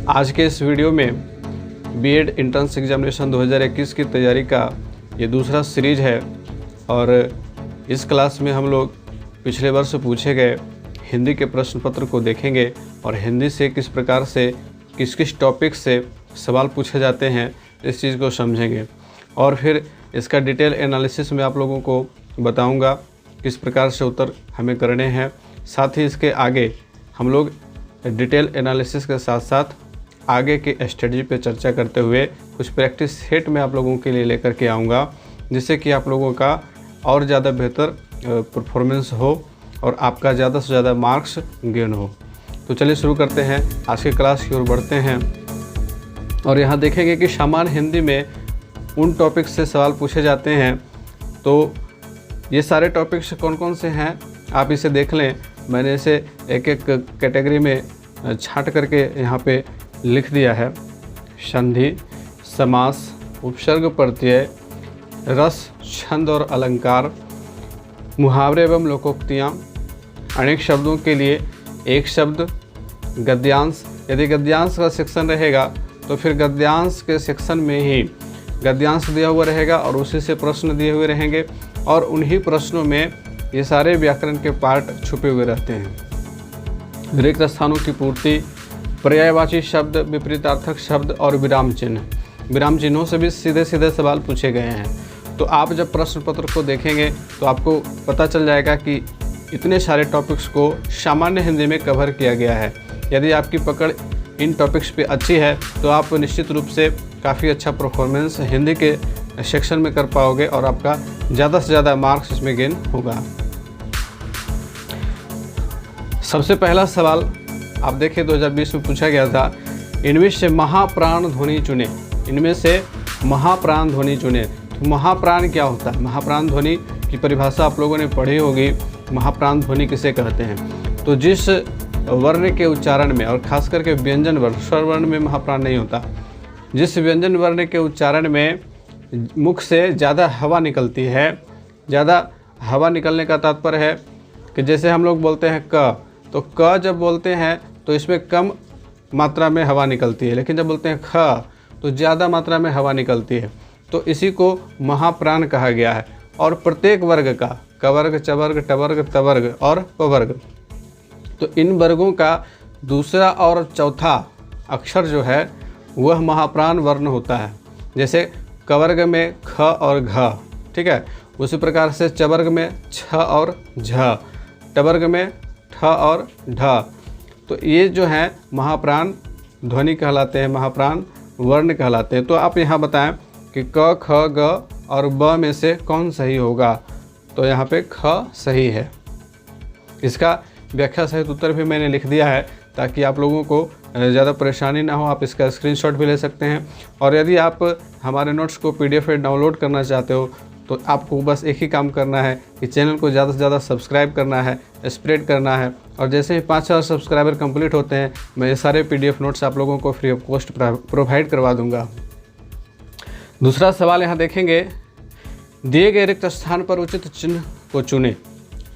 आज के इस वीडियो में बीएड एंट्रेंस एग्जामिनेशन 2021 की तैयारी का ये दूसरा सीरीज है और इस क्लास में हम लोग पिछले वर्ष पूछे गए हिंदी के प्रश्न पत्र को देखेंगे और हिंदी से किस प्रकार से किस किस टॉपिक से सवाल पूछे जाते हैं इस चीज़ को समझेंगे और फिर इसका डिटेल एनालिसिस में आप लोगों को बताऊंगा किस प्रकार से उत्तर हमें करने हैं। साथ ही इसके आगे हम लोग डिटेल एनालिसिस के साथ साथ आगे के स्ट्रेटजी पे चर्चा करते हुए कुछ प्रैक्टिस सेट में आप लोगों के लिए लेकर के आऊँगा, जिससे कि आप लोगों का और ज़्यादा बेहतर परफॉर्मेंस हो और आपका ज़्यादा से ज़्यादा मार्क्स गेन हो। तो चलिए शुरू करते हैं, आज की क्लास की ओर बढ़ते हैं और यहाँ देखेंगे कि सामान्य हिंदी में उन टॉपिक से सवाल पूछे जाते हैं। तो ये सारे टॉपिक्स कौन कौन से हैं आप इसे देख लें। मैंने इसे एक एक कैटेगरी में छांट करके यहाँ पे लिख दिया है। संधि, समास, उपसर्ग प्रत्यय, रस, छंद और अलंकार, मुहावरे एवं लोकोक्तियाँ, अनेक शब्दों के लिए एक शब्द, गद्यांश। यदि गद्यांश का सेक्शन रहेगा तो फिर गद्यांश के सेक्शन में ही गद्यांश दिया हुआ रहेगा और उसी से प्रश्न दिए हुए रहेंगे और उन्हीं प्रश्नों में ये सारे व्याकरण के पार्ट छुपे हुए रहते हैं। रिक्त स्थानों की पूर्ति, पर्यायवाची शब्द, विपरीतार्थक शब्द और विराम चिन्ह। विराम चिन्हों से भी सीधे सीधे सवाल पूछे गए हैं। तो आप जब प्रश्न पत्र को देखेंगे तो आपको पता चल जाएगा कि इतने सारे टॉपिक्स को सामान्य हिंदी में कवर किया गया है। यदि आपकी पकड़ इन टॉपिक्स पे अच्छी है तो आप निश्चित रूप से काफ़ी अच्छा परफॉर्मेंस हिंदी के सेक्शन में कर पाओगे और आपका ज़्यादा से ज़्यादा मार्क्स इसमें गेन होगा। सबसे पहला सवाल आप देखिए 2020 में पूछा गया था, इनमें से महाप्राण ध्वनि चुने। इनमें से महाप्राण ध्वनि चुने। तो महाप्राण क्या होता है? महाप्राण ध्वनि की परिभाषा आप लोगों ने पढ़ी होगी। महाप्राण ध्वनि किसे कहते हैं? तो जिस वर्ण के उच्चारण में और खास करके व्यंजन वर्ण, स्वर वर्ण में महाप्राण नहीं होता, जिस व्यंजन वर्ण के उच्चारण में मुख से ज़्यादा हवा निकलती है। ज़्यादा हवा निकलने का तात्पर्य है कि जैसे हम लोग बोलते हैं क, तो क जब बोलते हैं तो इसमें कम मात्रा में हवा निकलती है, लेकिन जब बोलते हैं ख तो ज़्यादा मात्रा में हवा निकलती है। तो इसी को महाप्राण कहा गया है। और प्रत्येक वर्ग का, कवर्ग, चवर्ग, टवर्ग, तवर्ग और पवर्ग, तो इन वर्गों का दूसरा और चौथा अक्षर जो है वह महाप्राण वर्ण होता है। जैसे कवर्ग में ख और घ, ठीक है, उसी प्रकार से चवर्ग में छ और झ, टवर्ग में ठ और ढ। तो ये जो है महाप्राण ध्वनि कहलाते हैं, महाप्राण वर्ण कहलाते हैं। तो आप यहाँ बताएं कि क, ख, ग और ब में से कौन सही होगा? तो यहाँ पे ख सही है। इसका व्याख्या सहित उत्तर भी मैंने लिख दिया है ताकि आप लोगों को ज़्यादा परेशानी ना हो। आप इसका स्क्रीनशॉट भी ले सकते हैं और यदि आप हमारे नोट्स को PDF में डाउनलोड करना चाहते हो तो आपको बस एक ही काम करना है कि चैनल को ज़्यादा से ज़्यादा सब्सक्राइब करना है, स्प्रेड करना है और जैसे ही 5000 सब्सक्राइबर कंप्लीट होते हैं मैं ये सारे PDF नोट्स आप लोगों को फ्री ऑफ कॉस्ट प्रोवाइड करवा दूँगा। दूसरा सवाल यहाँ देखेंगे, दिए गए रिक्त स्थान पर उचित चिन्ह को चुने।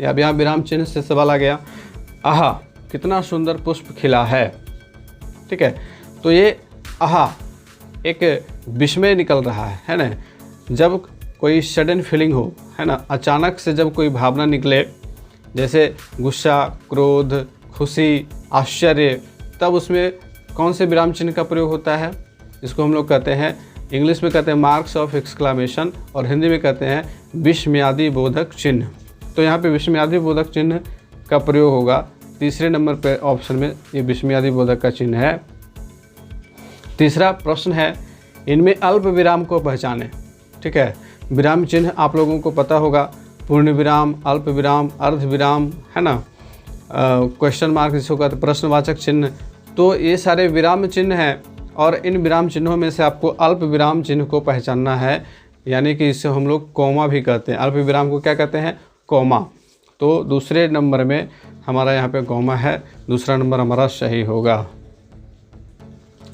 या अब यहाँ विराम चिन्ह से सवाल आ गया, आहा कितना सुंदर पुष्प खिला है। ठीक है, तो ये आहा एक विस्मय निकल रहा है ना। जब कोई सडन फीलिंग हो, है ना, अचानक से जब कोई भावना निकले जैसे गुस्सा, क्रोध, खुशी, आश्चर्य, तब उसमें कौन से विराम चिन्ह का प्रयोग होता है? इसको हम लोग कहते हैं, इंग्लिश में कहते हैं मार्क्स ऑफ एक्सक्लामेशन और हिंदी में कहते हैं विस्मयादि बोधक चिन्ह। तो यहाँ पे विस्मयादि बोधक चिन्ह का प्रयोग होगा। तीसरे नंबर पे ऑप्शन में ये विस्मयादि बोधक का चिन्ह है। तीसरा प्रश्न है, इनमें अल्प विराम को पहचाने। ठीक है, विराम चिन्ह आप लोगों को पता होगा, पूर्ण विराम, अल्प विराम, अर्ध विराम, है ना, क्वेश्चन मार्क जिसको कहते हैं प्रश्नवाचक चिन्ह। तो ये सारे विराम चिन्ह हैं और इन विराम चिन्हों में से आपको अल्प विराम चिन्ह को पहचानना है, यानी कि इसे हम लोग कॉमा भी कहते हैं। अल्प विराम को क्या कहते हैं? कॉमा। तो दूसरे नंबर में हमारा यहाँ पे कॉमा है, दूसरा नंबर हमारा सही होगा।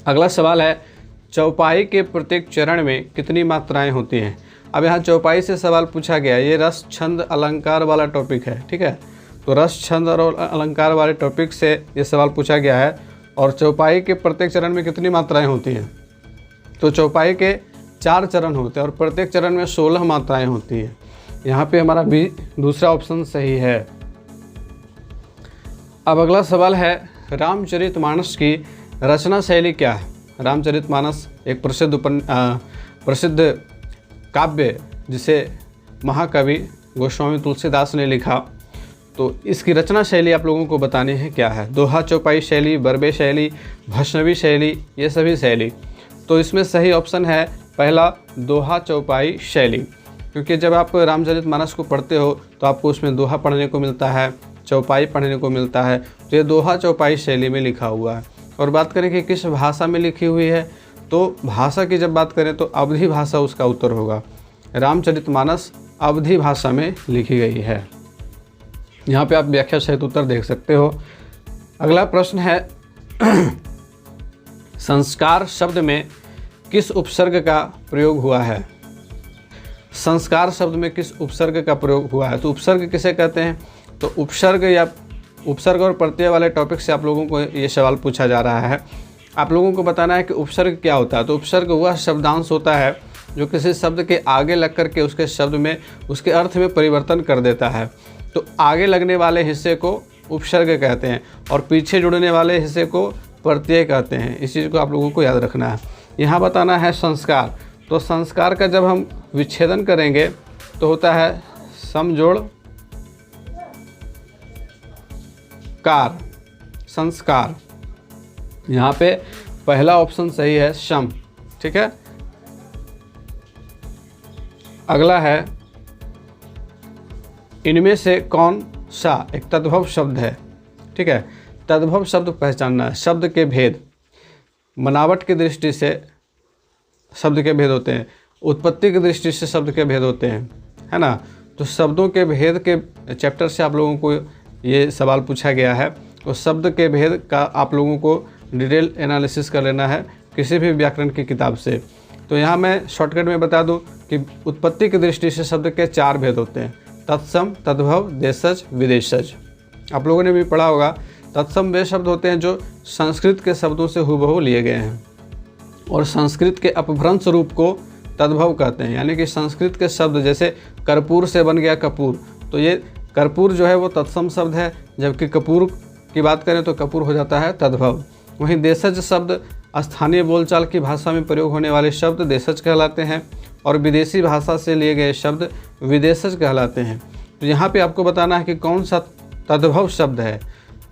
अगला सवाल है, चौपाई के प्रत्येक चरण में कितनी मात्राएं होती हैं? अब यहाँ चौपाई से सवाल पूछा गया, ये रस, छंद, अलंकार वाला टॉपिक है। ठीक है, तो रस, छंद और अलंकार वाले टॉपिक से ये सवाल पूछा गया है। और चौपाई के प्रत्येक चरण में कितनी मात्राएं होती हैं? तो चौपाई के 4 चरण होते हैं और प्रत्येक चरण में 16 मात्राएं होती हैं। यहाँ पे हमारा बी दूसरा ऑप्शन सही है। अब अगला सवाल है, रामचरितमानस की रचना शैली क्या है? रामचरितमानस एक प्रसिद्ध काव्य जिसे महाकवि गोस्वामी तुलसीदास ने लिखा, तो इसकी रचना शैली आप लोगों को बतानी है क्या है। दोहा चौपाई शैली, बरबे शैली, भैष्णवी शैली, ये सभी शैली। तो इसमें सही ऑप्शन है पहला, दोहा चौपाई शैली, क्योंकि जब आप रामचरितमानस को पढ़ते हो तो आपको उसमें दोहा पढ़ने को मिलता है, चौपाई पढ़ने को मिलता है। तो ये दोहा चौपाई शैली में लिखा हुआ है। और बात करें कि किस भाषा में लिखी हुई है, तो भाषा की जब बात करें तो अवधी भाषा उसका उत्तर होगा। रामचरितमानस अवधी भाषा में लिखी गई है। यहाँ पे आप व्याख्या सहित उत्तर देख सकते हो। अगला प्रश्न है, संस्कार शब्द में किस उपसर्ग का प्रयोग हुआ है? संस्कार शब्द में किस उपसर्ग का प्रयोग हुआ है? तो उपसर्ग किसे कहते हैं? तो उपसर्ग और प्रत्यय वाले टॉपिक से आप लोगों को ये सवाल पूछा जा रहा है। आप लोगों को बताना है कि उपसर्ग क्या होता है। तो उपसर्ग वह शब्दांश होता है जो किसी शब्द के आगे लग कर के उसके शब्द में, उसके अर्थ में परिवर्तन कर देता है। तो आगे लगने वाले हिस्से को उपसर्ग कहते हैं और पीछे जुड़ने वाले हिस्से को प्रत्यय कहते हैं। इस चीज़ को आप लोगों को याद रखना है। यहाँ बताना है संस्कार। तो संस्कार का जब हम विच्छेदन करेंगे तो होता है समजोड़ कार, संस्कार। यहाँ पे पहला ऑप्शन सही है, सम। ठीक है। अगला है, इनमें से कौन सा एक तद्भव शब्द है? ठीक है, तद्भव शब्द पहचानना है। शब्द के भेद, बनावट की दृष्टि से शब्द के भेद होते हैं, उत्पत्ति की दृष्टि से शब्द के भेद होते हैं, है ना। तो शब्दों के भेद के चैप्टर से आप लोगों को ये सवाल पूछा गया है। तो शब्द के भेद का आप लोगों को डिटेल एनालिसिस कर लेना है किसी भी व्याकरण की किताब से। तो यहाँ मैं शॉर्टकट में बता दूँ कि उत्पत्ति की दृष्टि से शब्द के 4 भेद होते हैं, तत्सम, तद्भव, देशज, विदेशज। आप लोगों ने भी पढ़ा होगा। तत्सम वे शब्द होते हैं जो संस्कृत के शब्दों से हूबहू लिए गए हैं और संस्कृत के अपभ्रंश रूप को तद्भव कहते हैं। यानी कि संस्कृत के शब्द जैसे कर्पूर से बन गया कपूर, तो ये कर्पूर जो है वो तत्सम शब्द है, जबकि कपूर की बात करें तो कपूर हो जाता है तद्भव। वहीं देशज शब्द स्थानीय बोलचाल की भाषा में प्रयोग होने वाले शब्द देशज कहलाते हैं और विदेशी भाषा से लिए गए शब्द विदेशज कहलाते हैं। तो यहाँ पे आपको बताना है कि कौन सा तद्भव शब्द है।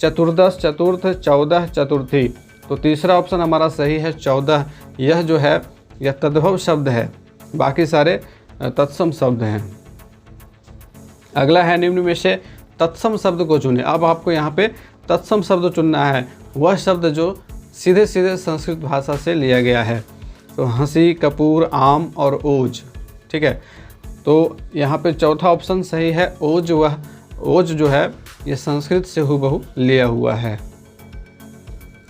चतुर्दश, चतुर्थ, 14, चतुर्थी। तो तीसरा ऑप्शन हमारा सही है, 14। यह जो है यह तद्भव शब्द है, बाकी सारे तत्सम शब्द हैं। अगला है, निम्न में से तत्सम शब्द को चुने। अब आपको यहाँ पे तत्सम शब्द चुनना है, वह शब्द जो सीधे सीधे संस्कृत भाषा से लिया गया है। तो हंसी, कपूर, आम और ओज। ठीक है। तो यहाँ पे चौथा ऑप्शन सही है, ओज। वह ओज जो है ये संस्कृत से हूबहू लिया हुआ है।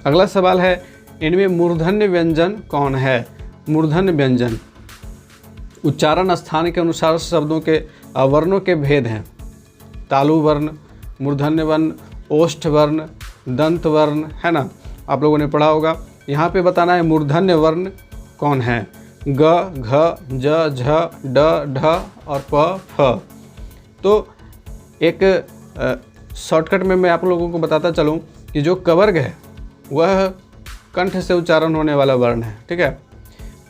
अगला सवाल है, इनमें मूर्धन्य व्यंजन कौन है? मूर्धन्य व्यंजन उच्चारण स्थान के अनुसार शब्दों के वर्णों के भेद हैं। तालु वर्ण, मूर्धन्य वर्ण, ओष्ठ वर्ण, दंत वर्ण, है ना। आप लोगों ने पढ़ा होगा। यहाँ पे बताना है मूर्धन्य वर्ण कौन है। ग, घ, ज, झ, ड, ढ और प, फ। तो एक शॉर्टकट में मैं आप लोगों को बताता चलूँ कि जो कवर्ग है वह कंठ से उच्चारण होने वाला वर्ण है। ठीक है।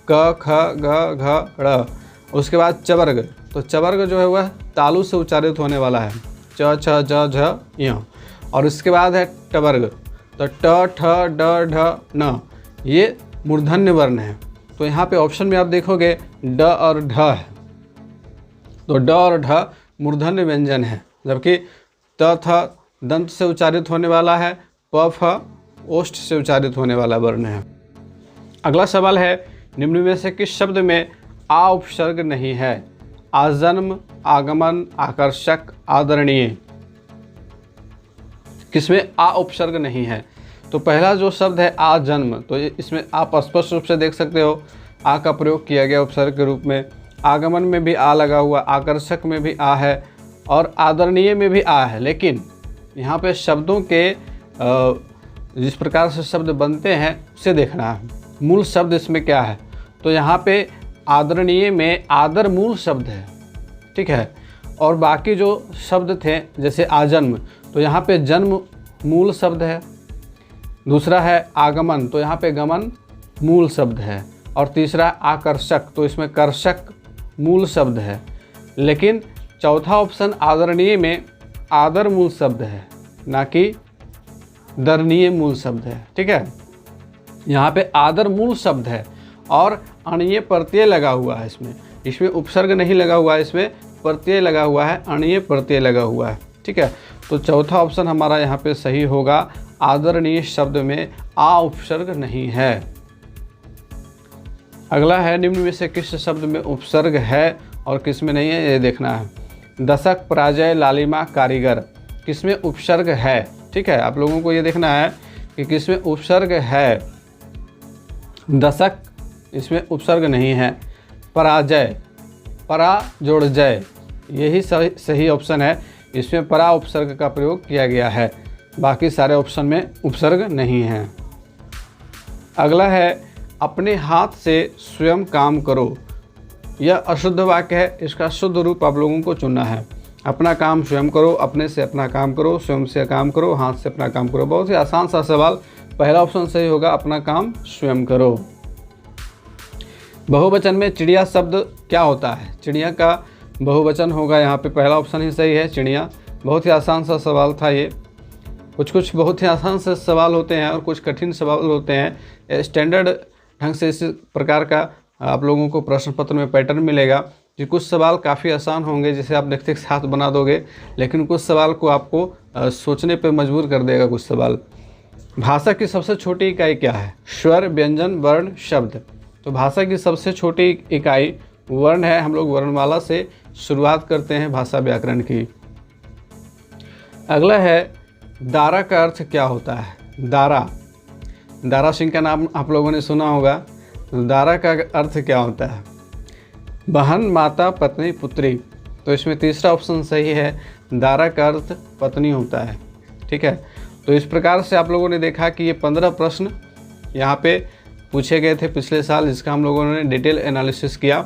क, ख, ग, घ, ड़। उसके बाद चवर्ग। तो चवर्ग जो है वह तालु से उच्चारित होने वाला है, च, छ, ज, झ, य। और इसके बाद है टवर्ग। तो ट, ठ, ड, ढ, न। ये मूर्धन्य वर्ण है। तो यहाँ पे ऑप्शन में आप देखोगे ड और ढ है। तो ड और ढ मूर्धन्य व्यंजन है, जबकि त, थ दंत से उच्चारित होने वाला है, प, फ ओष्ठ से उच्चारित होने वाला वर्ण है। अगला सवाल है, निम्न में से किस शब्द में आ उपसर्ग नहीं है? आजन्म, आगमन, आकर्षक, आदरणीय। किसमें आ उपसर्ग नहीं है? तो पहला जो शब्द है आ जन्म, तो इसमें आप स्पष्ट रूप से देख सकते हो आ का प्रयोग किया गया उपसर्ग के रूप में। आगमन में भी आ लगा हुआ, आकर्षक में भी आ है और आदरणीय में भी आ है। लेकिन यहाँ पे शब्दों के जिस प्रकार से शब्द बनते हैं उसे देखना है। मूल शब्द इसमें क्या है, तो यहाँ पे आदरणीय में आदर मूल शब्द है, ठीक है। और बाकी जो शब्द थे जैसे आजन्म, तो यहाँ पे जन्म मूल शब्द है। दूसरा है आगमन, तो यहाँ पे गमन मूल शब्द है। और तीसरा आकर्षक, तो इसमें कर्षक मूल शब्द है। लेकिन चौथा ऑप्शन आदरणीय में आदर मूल शब्द है, ना कि दरणीय मूल शब्द है, ठीक है। यहाँ पे आदर मूल शब्द है और अणीय प्रत्यय लगा हुआ है इसमें उपसर्ग नहीं लगा हुआ है, इसमें प्रत्यय लगा हुआ है, अणीय प्रत्यय लगा हुआ है, ठीक है। तो चौथा ऑप्शन हमारा यहाँ पे सही होगा। आदरणीय शब्द में आ उपसर्ग नहीं है। अगला है निम्न में से किस शब्द में उपसर्ग है और किस में नहीं है, ये देखना है। दशक, पराजय, लालिमा, कारीगर, किस में उपसर्ग है, ठीक है। आप लोगों को ये देखना है कि किस में उपसर्ग है। दशक, इसमें उपसर्ग नहीं है। पराजय, परा जोड़ जय, यही सही ऑप्शन है। इसमें परा उपसर्ग का प्रयोग किया गया है, बाकी सारे ऑप्शन में उपसर्ग नहीं है। अगला है अपने हाथ से स्वयं काम करो। यह अशुद्ध वाक्य है, इसका शुद्ध रूप आप लोगों को चुनना है। अपना काम स्वयं करो, अपने से अपना काम करो, स्वयं से काम करो, हाथ से अपना काम करो। बहुत ही आसान सा सवाल, पहला ऑप्शन सही होगा, अपना काम स्वयं करो। बहुवचन में चिड़िया शब्द क्या होता है, चिड़िया का बहुवचन होगा यहाँ पे, पहला ऑप्शन ही सही है, चिड़िया। बहुत ही आसान सा सवाल था ये। कुछ बहुत ही आसान से सवाल होते हैं और कुछ कठिन सवाल होते हैं। स्टैंडर्ड ढंग से इस प्रकार का आप लोगों को प्रश्न पत्र में पैटर्न मिलेगा कि कुछ सवाल काफ़ी आसान होंगे जिसे आप देखते के साथ बना दोगे, लेकिन कुछ सवाल को आपको सोचने पर मजबूर कर देगा कुछ सवाल। भाषा की सबसे छोटी इकाई क्या है, स्वर, व्यंजन, वर्ण, शब्द। तो भाषा की सबसे छोटी इकाई वर्ण है। हम लोग वर्णमाला से शुरुआत करते हैं भाषा व्याकरण की। अगला है दारा का अर्थ क्या होता है। दारा सिंह का नाम आप लोगों ने सुना होगा। दारा का अर्थ क्या होता है, बहन, माता, पत्नी, पुत्री। तो इसमें तीसरा ऑप्शन सही है, दारा का अर्थ पत्नी होता है, ठीक है। तो इस प्रकार से आप लोगों ने देखा कि ये 15 प्रश्न यहाँ पे पूछे गए थे पिछले साल, जिसका हम लोगों ने डिटेल एनालिसिस किया।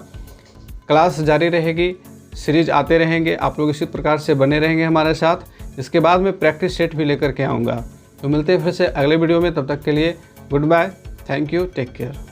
क्लास जारी रहेगी, सीरीज आते रहेंगे, आप लोग इसी प्रकार से बने रहेंगे हमारे साथ। इसके बाद में प्रैक्टिस सेट भी लेकर के आऊँगा। तो मिलते हैं फिर से अगले वीडियो में, तब तक के लिए goodbye, thank you, take care.